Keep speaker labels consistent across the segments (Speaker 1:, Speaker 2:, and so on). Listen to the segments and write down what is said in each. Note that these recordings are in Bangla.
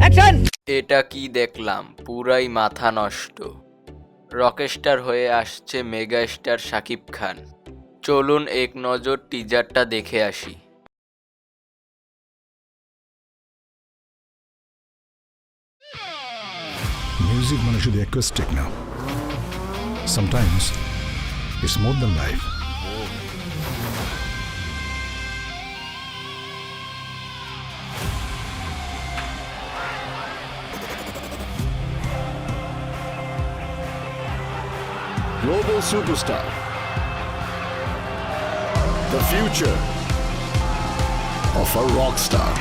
Speaker 1: অ্যাকশন!
Speaker 2: এটা কি দেখলাম, পুরাই মাথা নষ্ট। রকস্টার হয়ে আসছে মেগা স্টার শাকিব খান। চলুন এক নজর টিজারটা দেখে আসি।
Speaker 3: Music মানে শুধু অ্যাকোস্টিক না, sometimes it's more than life.
Speaker 4: Global superstar, the future of a rock star.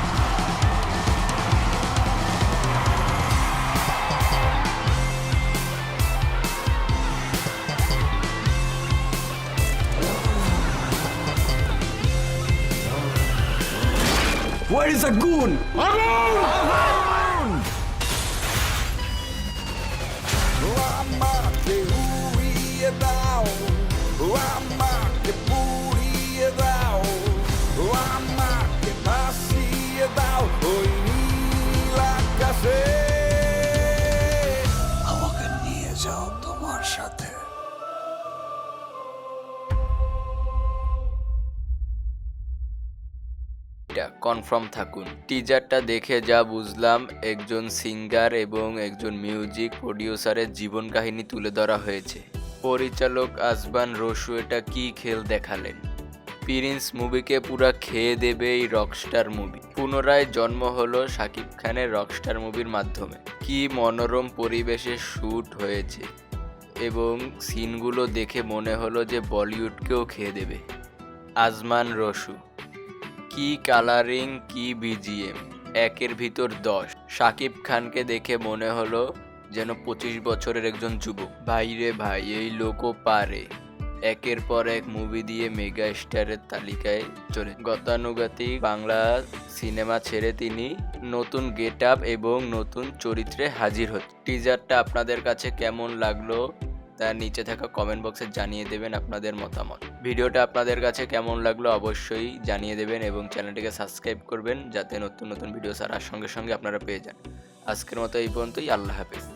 Speaker 4: Where is the goon? আমাকে নিয়ে যাও তোমার সাথে।
Speaker 2: এটা কনফার্ম থাকুন। টিজারটা দেখে যা বুঝলাম, একজন সিঙ্গার এবং একজন মিউজিক প্রডিউসারের জীবন কাহিনী তুলে ধরা হয়েছে। পরিচালক আসমান রসু এটা কি খেল দেখালেন। প্রিন্স মুভিকে পুরা খেয়ে দেবে এই রকস্টার মুভি। পুনরায় জন্ম হলো শাকিব খানের রকস্টার মুভির মাধ্যমে। কি মনোরম পরিবেশে শ্যুট হয়েছে এবং সিনগুলো দেখে মনে হলো যে বলিউডকেও খেয়ে দেবে। আসমান রসু, কি কালারিং, কি বিজিএম, একের ভিতর 10। শাকিব খানকে দেখে মনে হলো যেন 25 বছরের একজন যুবক। ভাইরে ভাই, এই লোকও পারে একের পর এক মুভি দিয়ে মেগা স্টারের তালিকায় চলে। গতানুগতিক বাংলা সিনেমা ছেড়ে তিনি নতুন গেট আপ এবং নতুন চরিত্রে হাজির হচ্ছে। টিজারটা আপনাদের কাছে কেমন লাগলো তার নিচে থাকা কমেন্ট বক্সে জানিয়ে দেবেন আপনাদের মতামত। ভিডিওটা আপনাদের কাছে কেমন লাগলো অবশ্যই জানিয়ে দেবেন এবং চ্যানেলটিকে সাবস্ক্রাইব করবেন যাতে নতুন নতুন ভিডিও ছাড়ার সঙ্গে সঙ্গে আপনারা পেয়ে যান। আজকের মতো এই পর্যন্তই। আল্লাহ হাফেজ।